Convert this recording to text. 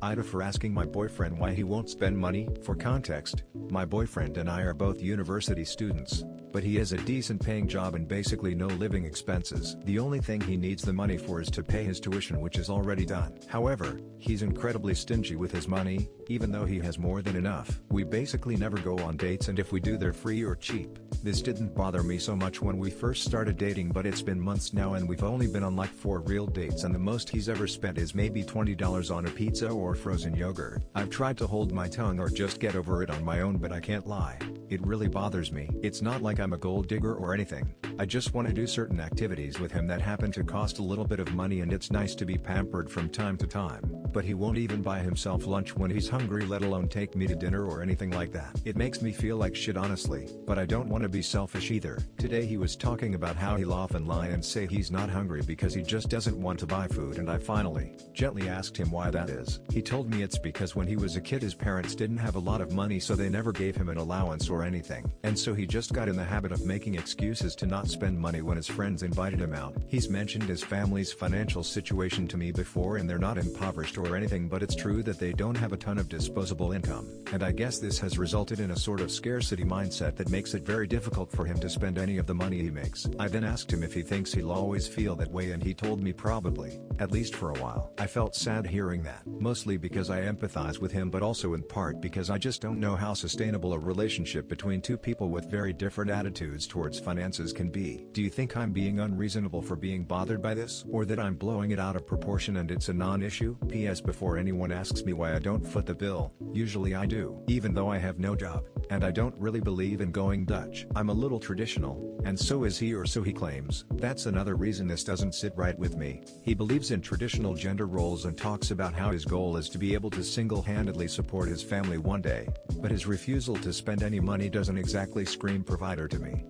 AITA for asking my boyfriend why he won't spend money. For context, my boyfriend and I are both university students, but he has a decent paying job and basically no living expenses. The only thing he needs the money for is to pay his tuition, which is already done. However, he's incredibly stingy with his money, even though he has more than enough. We basically never go on dates, and if we do, they're free or cheap. This didn't bother me so much when we first started dating, but it's been months now and we've only been on like 4 real dates, and the most he's ever spent is maybe $20 on a pizza or frozen yogurt. I've tried to hold my tongue or just get over it on my own, but I can't lie. It really bothers me. It's not like I'm a gold digger or anything. I just want to do certain activities with him that happen to cost a little bit of money, and it's nice to be pampered from time to time. But he won't even buy himself lunch when he's hungry, let alone take me to dinner or anything like that. It makes me feel like shit, honestly, but I don't want to be selfish either. Today he was talking about how he'll often lie and say he's not hungry because he just doesn't want to buy food, and I finally, gently asked him why that is. He told me it's because when he was a kid his parents didn't have a lot of money, so they never gave him an allowance or anything, and so he just got in the habit of making excuses to not spend money when his friends invited him out. He's mentioned his family's financial situation to me before, and they're not impoverished or anything, but it's true that they don't have a ton of disposable income, and I guess this has resulted in a sort of scarcity mindset that makes it very difficult for him to spend any of the money he makes. I then asked him if he thinks he'll always feel that way, and he told me probably, at least for a while. I felt sad hearing that, mostly because I empathize with him, but also in part because I just don't know how sustainable a relationship between two people with very different attitudes towards finances can be. Do you think I'm being unreasonable for being bothered by this, or that I'm blowing it out of proportion and it's a non-issue? P.S. Before anyone asks me why I don't foot the bill, usually I do. Even though I have no job, and I don't really believe in going Dutch. I'm a little traditional, and so is he, or so he claims. That's another reason this doesn't sit right with me. He believes in traditional gender roles and talks about how his goal is to be able to single-handedly support his family one day, but his refusal to spend any money doesn't exactly scream provider to me.